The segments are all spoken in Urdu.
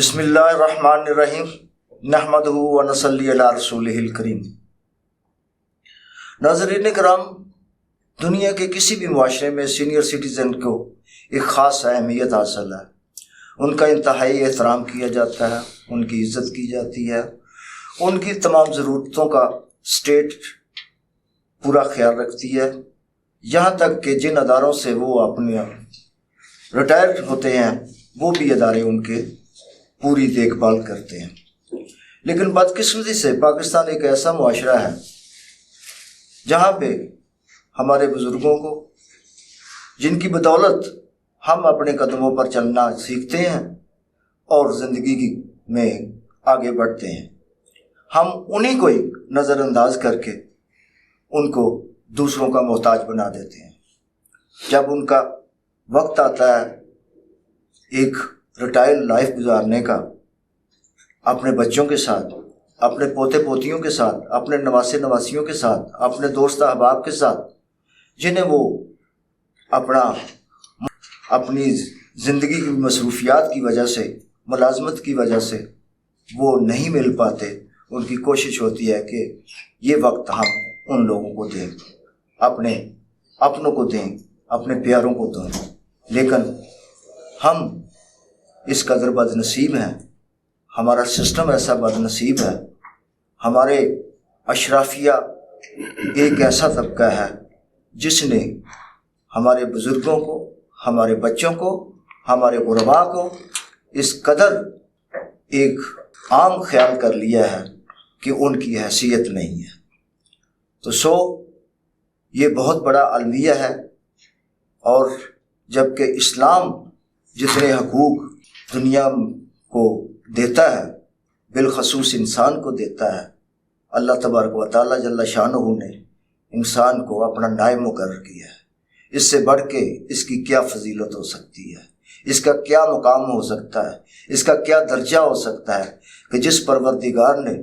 بسم اللہ الرحمن الرحیم نحمدہ و نصلی علی رسولہ الکریم۔ ناظرین کرام، دنیا کے کسی بھی معاشرے میں سینئر سٹیزن کو ایک خاص اہمیت حاصل ہے۔ ان کا انتہائی احترام کیا جاتا ہے، ان کی عزت کی جاتی ہے، ان کی تمام ضرورتوں کا اسٹیٹ پورا خیال رکھتی ہے، یہاں تک کہ جن اداروں سے وہ اپنے ریٹائر ہوتے ہیں وہ بھی ادارے ان کے پوری دیکھ بھال کرتے ہیں۔ لیکن بدقسمتی سے پاکستان ایک ایسا معاشرہ ہے جہاں پہ ہمارے بزرگوں کو، جن کی بدولت ہم اپنے قدموں پر چلنا سیکھتے ہیں اور زندگی میں آگے بڑھتے ہیں، ہم انہیں کو ہی نظر انداز کر کے ان کو دوسروں کا محتاج بنا دیتے ہیں۔ جب ان کا وقت آتا ہے ایک ریٹائر لائف گزارنے کا، اپنے بچوں کے ساتھ، اپنے پوتے پوتیوں کے ساتھ، اپنے نواسے نواسیوں کے ساتھ، اپنے دوست احباب کے ساتھ، جنہیں وہ اپنی زندگی کی مصروفیات کی وجہ سے، ملازمت کی وجہ سے وہ نہیں مل پاتے، ان کی کوشش ہوتی ہے کہ یہ وقت ہم ان لوگوں کو دیں، اپنے اپنوں کو دیں، اپنے پیاروں کو دیں۔ لیکن ہم اس قدر بد نصیب ہیں، ہمارا سسٹم ایسا بد نصیب ہے، ہمارے اشرافیہ ایک ایسا طبقہ ہے جس نے ہمارے بزرگوں کو، ہمارے بچوں کو، ہمارے غرباء کو اس قدر ایک عام خیال کر لیا ہے کہ ان کی حیثیت نہیں ہے۔ تو یہ بہت بڑا المیہ ہے، اور جبکہ اسلام جتنے حقوق دنیا کو دیتا ہے بالخصوص انسان کو دیتا ہے، اللہ تبارک و تعالیٰ جل شانہ نے انسان کو اپنا نائب مقرر کیا ہے۔ اس سے بڑھ کے اس کی کیا فضیلت ہو سکتی ہے، اس کا کیا مقام ہو سکتا ہے، اس کا کیا درجہ ہو سکتا ہے کہ جس پروردگار نے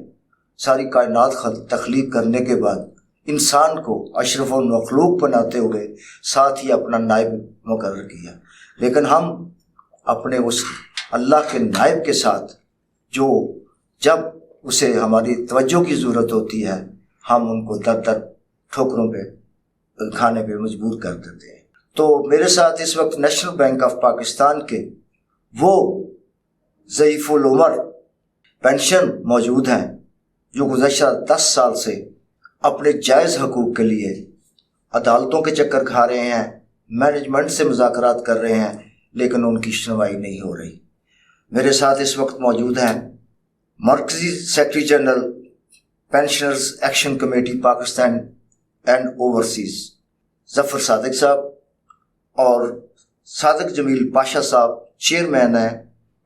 ساری کائنات تخلیق کرنے کے بعد انسان کو اشرف المخلوق بناتے ہوئے ساتھ ہی اپنا نائب مقرر کیا۔ لیکن ہم اپنے اس اللہ کے نائب کے ساتھ، جو جب اسے ہماری توجہ کی ضرورت ہوتی ہے ہم ان کو در در ٹھوکروں پہ کھانے پہ مجبور کر دیتے ہیں۔ تو میرے ساتھ اس وقت نیشنل بینک آف پاکستان کے وہ ضعیف العمر پینشن موجود ہیں جو گزشتہ 10 سال سے اپنے جائز حقوق کے لیے عدالتوں کے چکر کھا رہے ہیں، مینجمنٹ سے مذاکرات کر رہے ہیں، لیکن ان کی سنوائی نہیں ہو رہی۔ میرے ساتھ اس وقت موجود ہیں مرکزی secretary general pensioners action committee Pakistan and overseas Zafar Sadiq sahab, اور صادق جمیل پاشا صاحب چیئرمین ہیں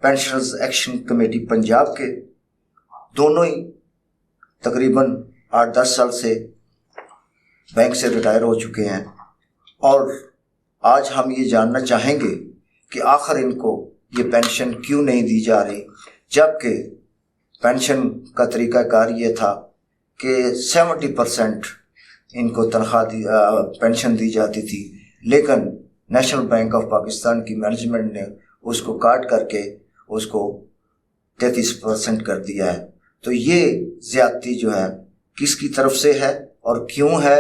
پینشنرز ایکشن کمیٹی پنجاب کے۔ دونوں ہی تقریباً 8-10 سال سے بینک سے ریٹائر ہو چکے ہیں، اور آج ہم یہ جاننا چاہیں گے کہ آخر ان کو یہ پینشن کیوں نہیں دی جا رہی، جبکہ پینشن کا طریقہ کار یہ تھا کہ 70% ان کو تنخواہ پینشن دی جاتی تھی، لیکن نیشنل بینک آف پاکستان کی مینجمنٹ نے اس کو کاٹ کر کے اس کو 33% کر دیا ہے۔ تو یہ زیادتی جو ہے کس کی طرف سے ہے اور کیوں ہے،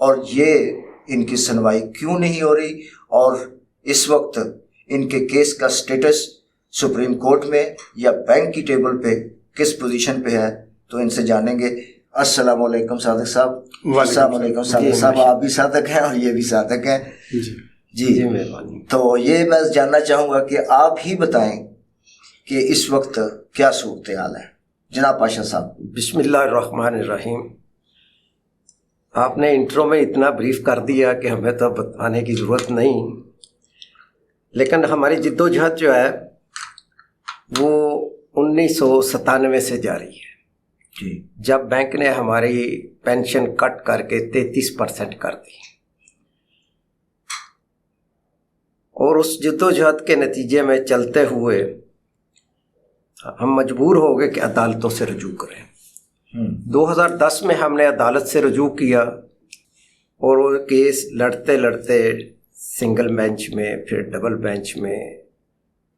اور یہ ان کی سنوائی کیوں نہیں ہو رہی، اور اس وقت ان کے کیس کا سٹیٹس سپریم کورٹ میں یا بینک کی ٹیبل پہ کس پوزیشن پہ ہے، تو ان سے جانیں گے۔ السلام علیکم صادق صاحب۔ السلام علیکم صادق صاحب، آپ بھی صادق ہیں اور یہ بھی صادق ہیں۔ جی مہربانی۔ تو یہ میں جاننا چاہوں گا کہ آپ ہی بتائیں کہ اس وقت کیا صورتحال ہے جناب پاشا صاحب۔ بسم اللہ الرحمن الرحیم۔ آپ نے انٹرو میں اتنا بریف کر دیا کہ ہمیں تو بتانے کی ضرورت نہیں، لیکن ہماری جد و جہد جو ہے وہ 1997 سے جاری ہے، جب بینک نے ہماری پینشن کٹ کر کے 33% کر دی، اور اس جد و جہد کے نتیجے میں چلتے ہوئے ہم مجبور ہو گئے کہ عدالتوں سے رجوع کریں۔ 2010 میں ہم نے عدالت سے رجوع کیا، اور وہ کیس لڑتے لڑتے سنگل بینچ میں، پھر ڈبل بینچ میں،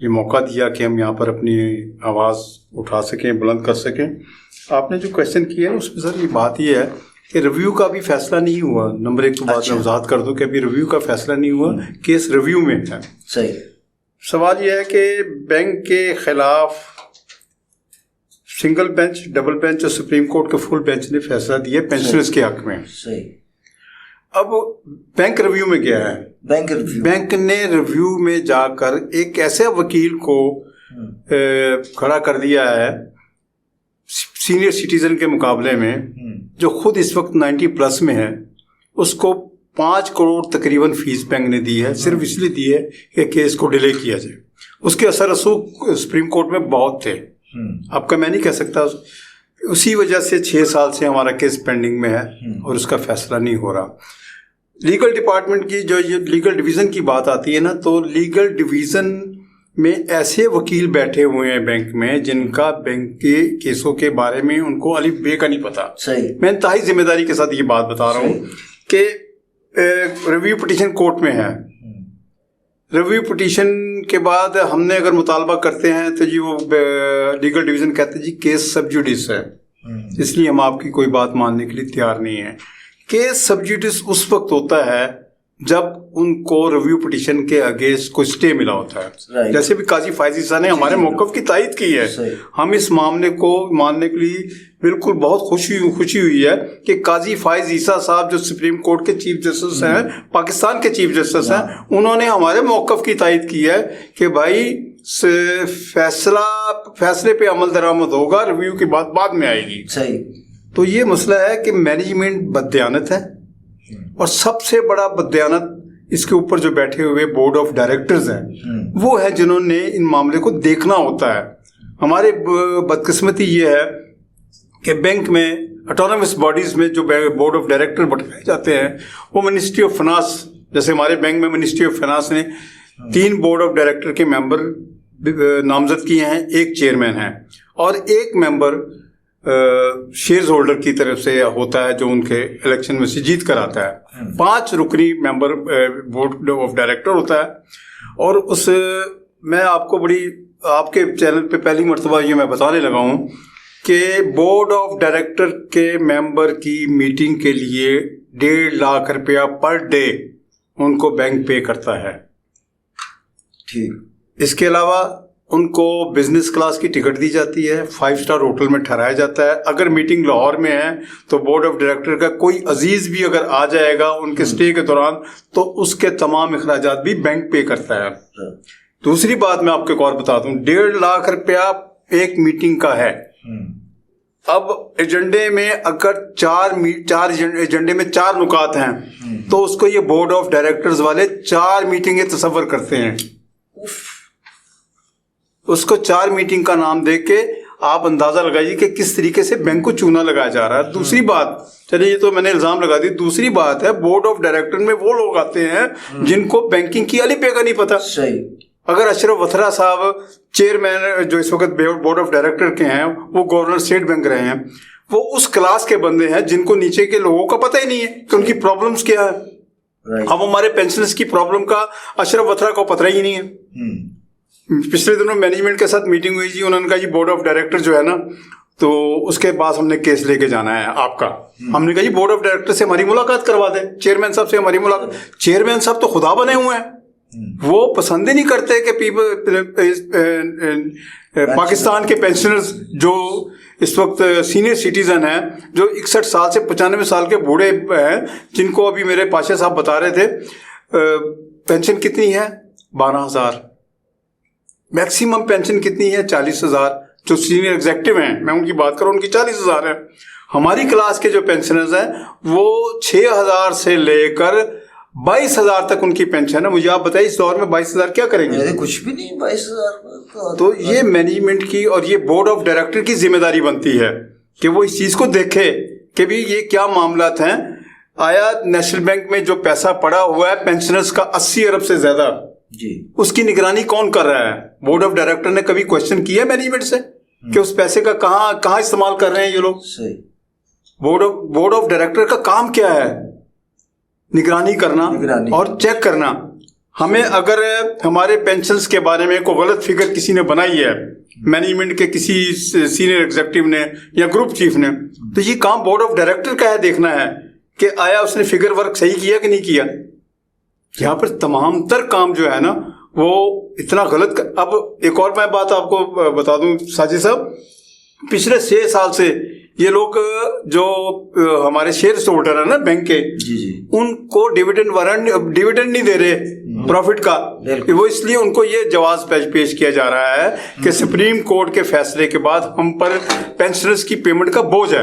یہ موقع دیا کہ ہم یہاں پر اپنی آواز اٹھا سکیں، بلند کر سکیں. آپ نے جو کویشچن کیا ہے اس میں سر یہ بات یہ ہے کہ ریویو کا بھی فیصلہ نہیں ہوا. نمبر 1 تو بات میں وضاحت کر دوں کہ ابھی ریویو کا فیصلہ نہیں ہوا، کیس ریویو میں ہے. صحیح. سوال یہ ہے کہ بینک کے خلاف سنگل بینچ، ڈبل بینچ اور سپریم کورٹ کے فل بینچ نے فیصلہ دیا پینشنرز کے حق میں. صحیح. اب بینک ریویو میں گیا ہے. بینک نے ریویو میں جا کر ایک ایسے وکیل کو کھڑا کر دیا ہے سینئر سٹیزن کے مقابلے میں جو خود اس وقت 90+ میں ہے. اس کو 5 کروڑ تقریباً فیس بینک نے دی ہے، صرف اس لیے دی ہے کہ کیس کو ڈیلے کیا جائے. اس کے اثر رسوخ سپریم کورٹ میں بہت تھے. آپ کا میں نہیں کہہ سکتا. اسی وجہ سے 6 سال سے ہمارا کیس پینڈنگ میں ہے اور اس کا فیصلہ نہیں ہو رہا. لیگل ڈپارٹمنٹ کی جو یہ لیگل ڈویژن کی بات آتی ہے نا، تو لیگل ڈویژن میں ایسے وکیل بیٹھے ہوئے ہیں بینک میں جن کا بینک کے کیسوں کے بارے میں ان کو الف بے کا نہیں پتا. صحیح. میں انتہائی ذمہ داری کے ساتھ یہ بات بتا رہا ہوں کہ ریویو پٹیشن کورٹ میں ہے. ریویو پٹیشن کے بعد ہم نے اگر مطالبہ کرتے ہیں تو جی وہ لیگل ڈویژن کہتے ہیں جی کیس سب جوڈیس ہے، اس لیے ہم آپ کی کوئی بات ماننے کے لیے تیار نہیں ہیں. کیس سب جوڈیس اس وقت ہوتا ہے جب ان کو ریویو پٹیشن کے اگینسٹ کوئی اسٹے ملا ہوتا ہے. جیسے بھی قاضی فائز عیسیٰ نے ہمارے موقف کی تائید کی ہے. ہم اس معاملے کو ماننے کے لیے بالکل بہت خوشی ہوئی ہے کہ قاضی فائز عیسیٰ صاحب جو سپریم کورٹ کے چیف جسٹس ہیں، پاکستان کے چیف جسٹس ہیں، انہوں نے ہمارے موقف کی تائید کی ہے کہ بھائی فیصلے پہ عمل درآمد ہوگا، ریویو کی بات بعد میں آئے گی. صحیح. تو یہ مسئلہ ہے کہ مینجمنٹ بددیانت ہے، اور سب سے بڑا بددیانت اس کے اوپر جو بیٹھے ہوئے بورڈ آف ڈائریکٹرز ہیں وہ ہے جنہوں نے ان معاملے کو دیکھنا ہوتا ہے. ہمارے بدقسمتی یہ ہے کہ بینک میں اٹانومس باڈیز میں جو بورڈ آف ڈائریکٹر بٹھائے جاتے ہیں وہ منسٹری آف فنانس، جیسے ہمارے بینک میں منسٹری آف فنانس نے 3 بورڈ آف ڈائریکٹر کے ممبر نامزد کیے ہیں، 1 چیئرمین ہے اور 1 ممبر شیئرز ہولڈر کی طرف سے ہوتا ہے جو ان کے الیکشن میں سے جیت کر آتا ہے. 5 رکنی ممبر بورڈ آف ڈائریکٹر ہوتا ہے. اور اس میں آپ کو آپ کے چینل پہ پہلی مرتبہ یہ میں بتانے لگا ہوں کہ بورڈ آف ڈائریکٹر کے ممبر کی میٹنگ کے لیے 1.5 لاکھ روپیہ پر ڈے ان کو بینک پے کرتا ہے. ٹھیک. اس کے علاوہ ان کو بزنس کلاس کی ٹکٹ دی جاتی ہے، 5 اسٹار ہوٹل میں ٹھہرایا جاتا ہے. اگر میٹنگ لاہور میں ہے تو بورڈ آف ڈائریکٹر کا کوئی عزیز بھی اگر آ جائے گا ان کے سٹے کے دوران تو اس کے تمام اخراجات بھی بینک پے کرتا ہے. دوسری بات میں آپ کو ایک اور بتا دوں، 1.5 لاکھ روپیہ ایک میٹنگ کا ہے. اب ایجنڈے میں اگر 4 ایجنڈے میں 4 نکات ہیں تو اس کو یہ بورڈ آف ڈائریکٹرز والے 4 میٹنگیں تصور کرتے ہیں. اس کو 4 میٹنگ کا نام دے کے آپ اندازہ لگائیے کہ کس طریقے سے بینک کو چونا لگایا جا رہا ہے. دوسری بات، چلیے یہ تو میں نے الزام لگا دی. دوسری بات ہے بورڈ آف ڈائریکٹر میں وہ لوگ آتے ہیں جن کو بینکنگ کی الف بے کا نہیں پتا. صحیح. اگر اشرف وتھرا صاحب چیئرمین جو اس وقت بورڈ آف ڈائریکٹر کے ہیں، وہ گورنر اسٹیٹ بینک رہے ہیں، وہ اس کلاس کے بندے ہیں جن کو نیچے کے لوگوں کا پتہ ہی نہیں ہے کہ ان کی پرابلمس کیا ہے. اب ہمارے پینشنرز کی پرابلم کا اشرف وتھرا کو پتہ ہی نہیں ہے. پچھلے دنوں مینجمنٹ کے ساتھ میٹنگ ہوئی جی، انہوں نے کہا جی بورڈ آف ڈائریکٹر جو ہے نا تو اس کے پاس ہم نے کیس لے کے جانا ہے آپ کا. ہم نے کہا جی بورڈ آف ڈائریکٹر سے ہماری ملاقات کروا دیں، چیئرمین صاحب سے ہماری ملاقات. چیئرمین صاحب تو خدا بنے ہوئے ہیں، وہ پسند ہی نہیں کرتے کہ پاکستان کے پینشنرز جو اس وقت سینئر سٹیزن ہیں، جو 61 سال سے 95 سال کے بوڑھے ہیں، جن کو ابھی میرے پاشا صاحب بتا رہے تھے پینشن کتنی ہے 12,000، میکسیمم پینشن کتنی ہے 40,000. جو سینئر ایگزیکٹو ہیں میں ان کی بات کروں ان کی 40,000 ہے. ہماری کلاس کے جو پینشنرز ہیں وہ 6,000 سے لے کر 22,000 تک ان کی پینشن ہے. مجھے آپ بتائیے اس دور میں 22,000 کیا کریں گے؟ کچھ بھی نہیں. 22,000. تو یہ مینجمنٹ کی اور یہ بورڈ آف ڈائریکٹر کی ذمہ داری بنتی ہے کہ وہ اس چیز کو دیکھے کہ بھی یہ کیا معاملات ہیں. آیا نیشنل بینک میں جو پیسہ پڑا ہوا ہے پینشنرز کا 80 ارب سے زیادہ، جی، اس کی نگرانی کون کر رہا ہے؟ بورڈ آف ڈائریکٹر نے کبھی کوشچن کیا ہے مینجمنٹ سے کہ اس پیسے کا کہاں استعمال کر رہے ہیں یہ لوگ؟ بورڈ آف ڈائریکٹر کا کام کیا ہے؟ نگرانی کرنا اور چیک کرنا. ہمیں اگر ہمارے پینشنز کے بارے میں کوئی غلط فگر کسی نے بنائی ہے مینجمنٹ کے کسی سینئر ایگزیکٹو نے یا گروپ چیف نے, تو یہ کام بورڈ آف ڈائریکٹر کا ہے دیکھنا ہے کہ آیا اس نے فگر ورک صحیح کیا کہ نہیں کیا. یہاں پر تمام تر کام جو ہے نا وہ اتنا غلط. اب ایک اور میں بات آپ کو بتا دوں ساجد صاحب, پچھلے 6 سال سے یہ لوگ جو ہمارے شیئر ہولڈر ہیں نا بینک کے, ان کو ڈیویڈنڈ نہیں دے رہے پروفٹ کا. وہ اس لیے ان کو یہ جواز پیش کیا جا رہا ہے کہ سپریم کورٹ کے فیصلے کے بعد ہم پر پینشنرز کی پیمنٹ کا بوجھ ہے.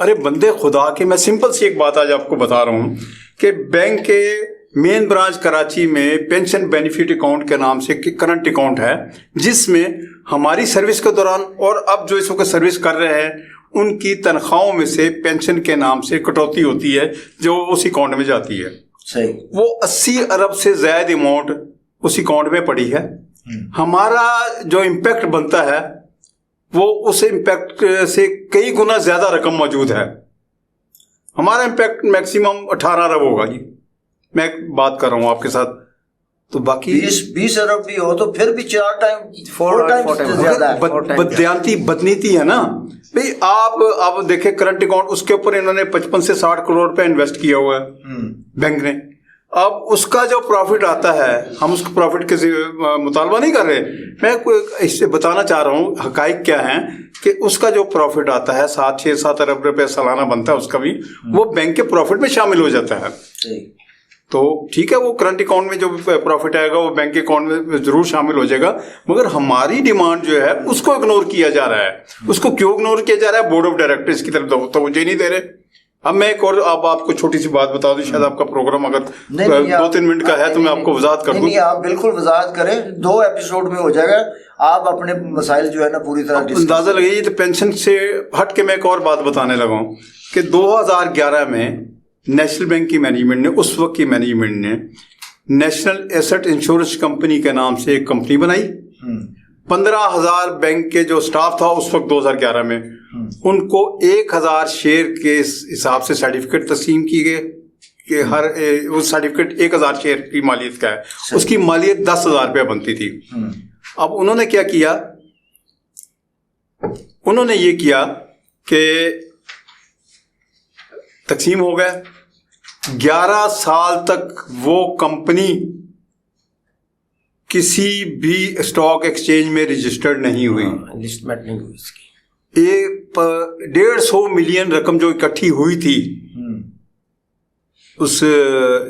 ارے بندے خدا کے, میں سمپل سی ایک بات آج آپ کو بتا رہا ہوں کہ بینک کے مین برانچ کراچی میں پینشن بینیفٹ اکاؤنٹ کے نام سے کرنٹ اکاؤنٹ ہے, جس میں ہماری سروس کے دوران اور اب جو اس وقت سروس کر رہے ہیں ان کی تنخواہوں میں سے پینشن کے نام سے کٹوتی ہوتی ہے جو اس اکاؤنٹ میں جاتی ہے. صحیح, وہ 80 ارب سے زائد اماؤنٹ اس اکاؤنٹ میں پڑی ہے. ہمارا جو امپیکٹ بنتا ہے وہ اس امپیکٹ سے کئی گنا زیادہ رقم موجود ہے. ہمارا امپیکٹ میکسیمم 18 ارب ہوگا جی, میں بات کر رہا ہوں آپ کے ساتھ. تو باقی 20 ارب بھی ہو تو پھر بھی 4 ٹائم زیادہ بدیانتی بدنیتی ہے نا بھائی. آپ دیکھیں کرنٹ اکاؤنٹ, اس کے اوپر انہوں نے 55 سے 60 کروڑ روپے انویسٹ کیا ہوا ہے بینک نے. اب اس کا جو پروفٹ آتا ہے, ہم اس کو پروفٹ کے مطالبہ نہیں کر رہے, میں اس سے بتانا چاہ رہا ہوں حقائق کیا ہیں کہ اس کا جو پروفٹ آتا ہے 6-7 ارب روپے سالانہ بنتا ہے اس کا بھی, وہ بینک کے پروفٹ میں شامل ہو جاتا ہے. تو ٹھیک ہے, وہ کرنٹ اکاؤنٹ میں جو پروفٹ آئے گا وہ بینک کے اکاؤنٹ میں ضرور شامل ہو جائے گا, مگر ہماری ڈیمانڈ جو ہے اس کو اگنور کیا جا رہا ہے. اس کو کیوں اگنور کیا جا رہا ہے؟ بورڈ آف ڈائریکٹرز کی طرف توجہ نہیں دے رہے. اب میں ایک اور آپ کو چھوٹی سی بات بتا دوں, شاید آپ کا پروگرام اگر 2-3 منٹ کا ہے تو میں آپ کو وضاحت کر دوں. نہیں, آپ بالکل وضاحت کریں, 2 ایپیسوڈ میں ہو جائے گا. آپ اپنے مسائل جو ہے نا پوری طرح اندازہ لگائیے. تو پینشن سے ہٹ کے میں ایک اور بات بتانے لگا ہوں کہ 2011 میں نیشنل بینک کی مینجمنٹ نے, اس وقت کی مینجمنٹ نے نیشنل ایسٹ انشورنس کمپنی کے نام سے ایک کمپنی بنائی. 15,000 بینک کے جو سٹاف تھا اس وقت 2011 میں, ان کو 1,000 شیئر کے حساب سے سرٹیفکیٹ تسلیم کی گئے کہ ہر وہ سرٹیفکیٹ 1,000 شیئر کی مالیت کا ہے. اس کی مالیت 10,000 روپیہ بنتی تھی. اب انہوں نے کیا کیا, انہوں نے یہ کیا کہ تقسیم ہو گیا. 11 سال تک وہ کمپنی کسی بھی اسٹاک ایکسچینج میں رجسٹرڈ نہیں ہوئی, لسٹمنٹ نہیں ہوئی اس کی. 150 ملین رقم جو اکٹھی ہوئی تھی اس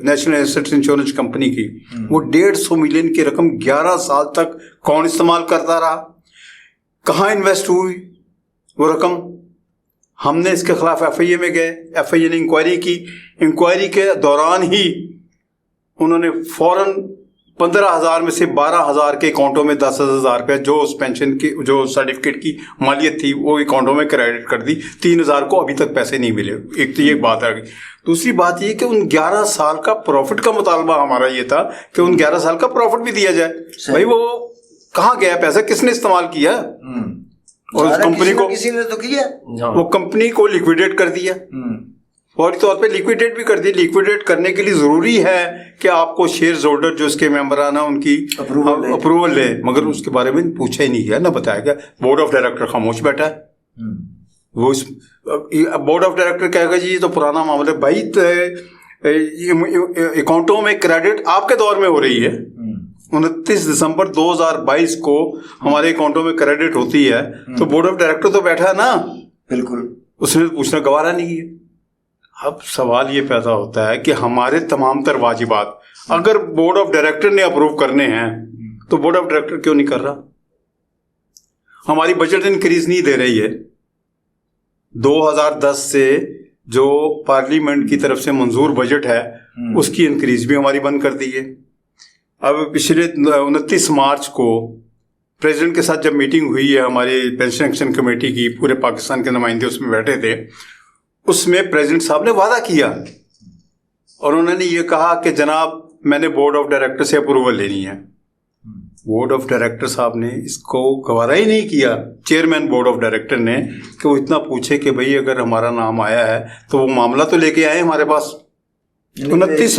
نیشنل ایسٹ انشورنس کمپنی کی, وہ 150 ملین کی رقم 11 سال تک کون استعمال کرتا رہا؟ کہاں انویسٹ ہوئی وہ رقم؟ ہم نے اس کے خلاف ایف آئی اے میں گئے, ایف آئی اے نے انکوائری کی. انکوائری کے دوران ہی انہوں نے فوراً 15,000 میں سے 12,000 کے اکاؤنٹوں میں 10,000 روپے جو اس پینشن کی جو سرٹیفکیٹ کی مالیت تھی وہ اکاؤنٹوں میں کریڈٹ کر دی. 3,000 کو ابھی تک پیسے نہیں ملے. ایک تو یہ بات آ گئی. دوسری بات یہ کہ ان 11 سال کا پروفٹ کا مطالبہ ہمارا یہ تھا کہ ان 11 سال کا پروفٹ بھی دیا جائے. بھائی وہ کہاں گیا پیسہ, کس نے استعمال کیا؟ اور اس کمپنی کو کسی نے تو کیا, وہ کمپنی کو لیکویڈیٹ کر دیا, فوری طور پہ لیکویڈیٹ بھی کر دی. لیکویڈیٹ کرنے کے لیے ضروری ہے کہ آپ کو شیئر ہولڈر جو اس کے ممبران ہیں ان کی اپروول لے, مگر اس کے بارے میں پوچھا ہی نہیں گیا, نہ بتایا گیا. بورڈ آف ڈائریکٹر خاموش بیٹھا ہے. وہ بورڈ آف ڈائریکٹر کہے گا جی یہ تو پرانا معاملہ ہے. بھائی اکاؤنٹوں میں کریڈٹ آپ کے دور میں ہو رہی ہے. 29 دسمبر 2022 کو ہمارے اکاؤنٹوں میں کریڈٹ ہوتی ہے, تو بورڈ آف ڈائریکٹر تو بیٹھا ہے نا. بالکل, اس نے پوچھنا گوارا نہیں کیا. اب سوال یہ پیدا ہوتا ہے کہ ہمارے تمام تر واجبات اگر بورڈ آف ڈائریکٹر نے اپروو کرنے ہیں تو بورڈ آف ڈائریکٹر کیوں نہیں کر رہا؟ ہماری بجٹ انکریز نہیں دے رہی ہے. 2010 سے جو پارلیمنٹ کی طرف سے منظور بجٹ ہے اس کی انکریز بھی ہماری بند کر دی ہے. اب پچھلے 29 مارچ کو پریزیڈنٹ کے ساتھ جب میٹنگ ہوئی ہے ہماری پینشن ایکشن کمیٹی کی, پورے پاکستان کے نمائندے اس میں بیٹھے تھے, اس میں پریزیڈنٹ صاحب نے وعدہ کیا اور انہوں نے یہ کہا کہ جناب میں نے بورڈ آف ڈائریکٹر سے اپروول لینی ہے. بورڈ آف ڈائریکٹر صاحب نے اس کو گوارا ہی نہیں کیا, چیئرمین بورڈ آف ڈائریکٹر نے, کہ وہ اتنا پوچھے کہ بھئی اگر ہمارا نام آیا ہے تو وہ معاملہ تو لے کے آئے ہمارے پاس. 29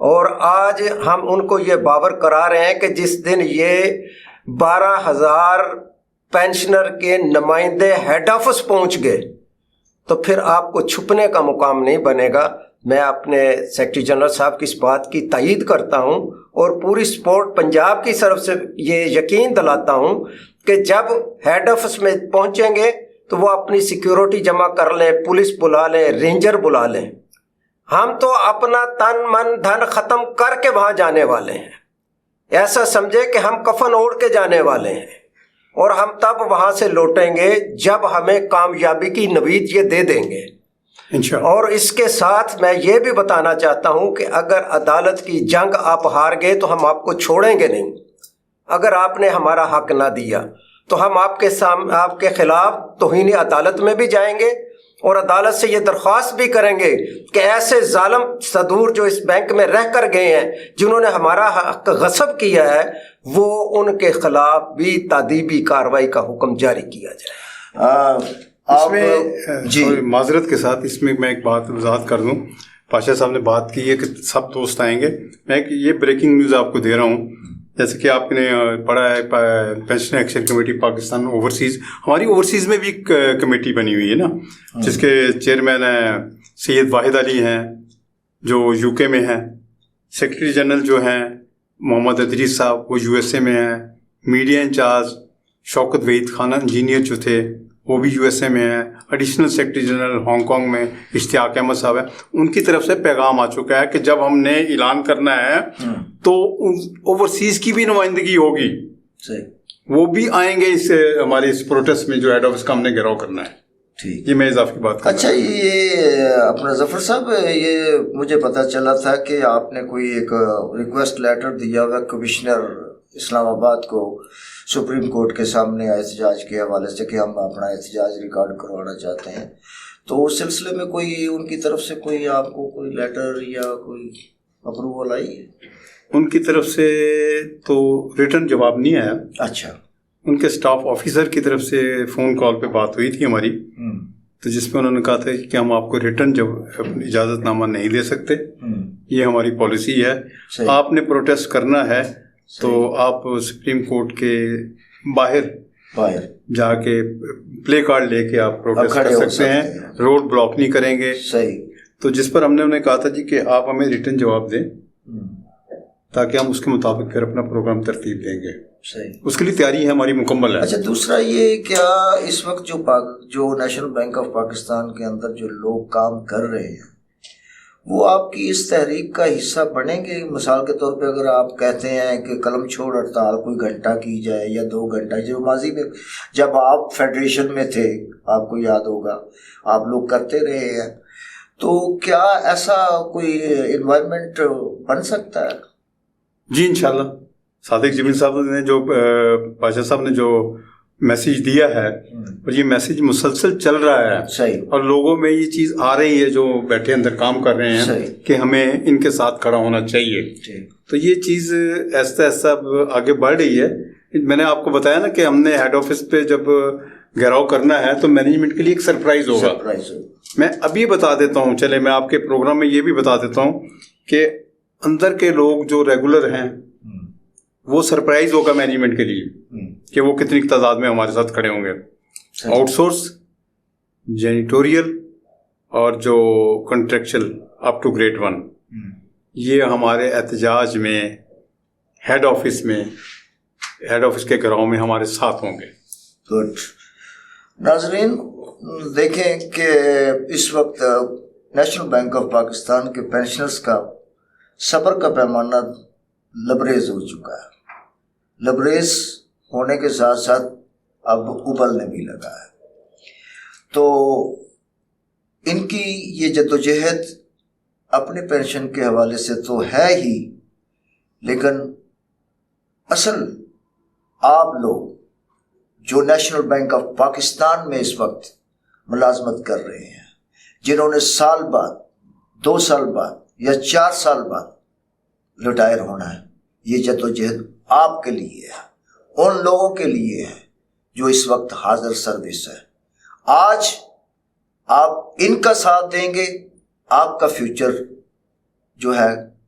اور آج ہم ان کو یہ باور کرا رہے ہیں کہ جس دن یہ 12,000 پینشنر کے نمائندے ہیڈ آفس پہنچ گئے تو پھر آپ کو چھپنے کا مقام نہیں بنے گا. میں اپنے سیکرٹری جنرل صاحب کی اس بات کی تائید کرتا ہوں اور پوری سپورٹ پنجاب کی طرف سے یہ یقین دلاتا ہوں کہ جب ہیڈ آفس میں پہنچیں گے تو وہ اپنی سیکیورٹی جمع کر لیں, پولیس بلا لیں, رینجر بلا لیں. ہم تو اپنا تن من دھن ختم کر کے وہاں جانے والے ہیں. ایسا سمجھے کہ ہم کفن اوڑھ کے جانے والے ہیں اور ہم تب وہاں سے لوٹیں گے جب ہمیں کامیابی کی نوید یہ دے دیں گے انشاءاللہ. اور اس کے ساتھ میں یہ بھی بتانا چاہتا ہوں کہ اگر عدالت کی جنگ آپ ہار گئے تو ہم آپ کو چھوڑیں گے نہیں. اگر آپ نے ہمارا حق نہ دیا تو ہم آپ کے خلاف توہین عدالت میں بھی جائیں گے اور عدالت سے یہ درخواست بھی کریں گے کہ ایسے ظالم صدور جو اس بینک میں رہ کر گئے ہیں, جنہوں نے ہمارا حق غصب کیا ہے, وہ ان کے خلاف بھی تادیبی کارروائی کا حکم جاری کیا جائے. اس میں جی معذرت کے ساتھ اس میں ایک بات وضاحت کر دوں. پاشا صاحب نے بات کی ہے کہ سب دوست آئیں گے. میں یہ بریکنگ نیوز آپ کو دے رہا ہوں. جیسے کہ آپ نے پڑھا ہے pension action committee Pakistan overseas, ہماری اوورسیز میں بھی کمیٹی بنی ہوئی ہے نا, جس کے چیئرمین ہیں سید واحد علی ہیں جو یو کے میں ہیں. سیکرٹری جنرل جو ہیں محمد ادریس صاحب وہ یو ایس اے میں ہیں. میڈیا انچارج شوکت وحید خانہ انجینئر جو تھے وہ بھی یو ایس اے میں ہیں. Additional secretary general Hong Kong میں اشتیاق احمد صاحب ہیں. ان کی طرف سے پیغام آ چکا ہے کہ جب ہم نے اعلان کرنا ہے تو اوورسیز کی بھی نمائندگی ہوگی, وہ بھی آئیں گے اس ہمارے اس پروٹیسٹ میں جو ہیڈ آفس کا ہم نے گھیراؤ کرنا ہے. ٹھیک, یہ میں اضافی بات کروں. اچھا, یہ اپنا ظفر صاحب, یہ مجھے پتہ چلا تھا کہ آپ نے کوئی ایک ریکویسٹ لیٹر دیا ہوا کمشنر اسلام آباد کو سپریم کورٹ کے سامنے احتجاج کے حوالے سے کہ ہم اپنا احتجاج ریکارڈ کروانا چاہتے ہیں. تو اس سلسلے میں کوئی ان کی طرف سے کوئی آپ کو کوئی لیٹر یا کوئی اپروول آئی ہے؟ ان کی طرف سے تو ریٹرن جواب نہیں آیا. اچھا. ان کے اسٹاف آفیسر کی طرف سے فون کال پہ بات ہوئی تھی ہماری, تو جس میں انہوں نے کہا تھا کہ ہم آپ کو ریٹرن اجازت نامہ نہیں دے سکتے, یہ ہماری پالیسی ہے. آپ نے پروٹیسٹ کرنا ہے تو آپ سپریم کورٹ کے باہر جا کے پلے کارڈ لے کے آپ پروٹیسٹ کر سکتے ہیں, روڈ بلاک نہیں کریں گے. تو جس پر ہم نے انہیں کہا تھا جی کہ آپ ہمیں ریٹرن جواب دیں تاکہ ہم اس کے مطابق پھر اپنا پروگرام ترتیب دیں گے. اس کے لیے تیاری ہے ہماری مکمل ہے. اچھا, دوسرا یہ کیا اس وقت جو نیشنل بینک آف پاکستان کے اندر جو لوگ کام کر رہے ہیں وہ آپ کی اس تحریک کا حصہ بنیں گے؟ مثال کے طور پہ اگر آپ کہتے ہیں کہ قلم چھوڑ ہڑتال کوئی گھنٹہ کی جائے یا 2 گھنٹہ, جو ماضی میں جب آپ فیڈریشن میں تھے آپ کو یاد ہوگا آپ لوگ کرتے رہے ہیں, تو کیا ایسا کوئی انوائرمنٹ بن سکتا ہے؟ جی انشاءاللہ. صادق جمیل صاحب نے جو پاشا صاحب نے جو میسیج دیا ہے اور یہ میسیج مسلسل چل رہا ہے. صحیح. اور لوگوں میں یہ چیز آ رہی ہے جو بیٹھے اندر کام کر رہے ہیں کہ ہمیں ان کے ساتھ کھڑا ہونا چاہیے. تو یہ چیز ایسا ایسا آگے بڑھ رہی ہے. میں نے آپ کو بتایا نا کہ ہم نے ہیڈ آفس پہ جب گھیراؤ کرنا ہے تو مینجمنٹ کے لیے ایک سرپرائز ہوگا. میں ابھی بتا دیتا ہوں, چلے میں آپ کے پروگرام میں یہ بھی بتا دیتا ہوں کہ اندر کے لوگ جو ریگولر ہیں وہ سرپرائز ہوگا مینجمنٹ کے لیے کہ وہ کتنی تعداد میں ہمارے ساتھ کھڑے ہوں گے. آؤٹ سورس, جینیٹوریل اور جو کنٹریکچل اپ ٹو گریڈ 1, یہ ہمارے احتجاج میں ہیڈ آفس کے گھراؤں میں ہمارے ساتھ ہوں گے. گڈ. ناظرین دیکھیں کہ اس وقت نیشنل بینک آف پاکستان کے پینشنرز کا صبر کا پیمانہ لبریز ہو چکا ہے. لبریز ہونے کے ساتھ ساتھ اب ابلنے بھی لگا ہے. تو ان کی یہ جدوجہد اپنے پینشن کے حوالے سے تو ہے ہی, لیکن اصل آپ لوگ جو نیشنل بینک آف پاکستان میں اس وقت ملازمت کر رہے ہیں, جنہوں نے سال بعد 2 سال بعد یا 4 سال بعد ریٹائر ہونا ہے, یہ جدوجہد آپ کے لیے ہے, ان لوگوں کے لیے ہے جو اس وقت حاضر سروس ہے. آج آپ ان کا ساتھ دیں گے, آپ کا فیوچر جو ہے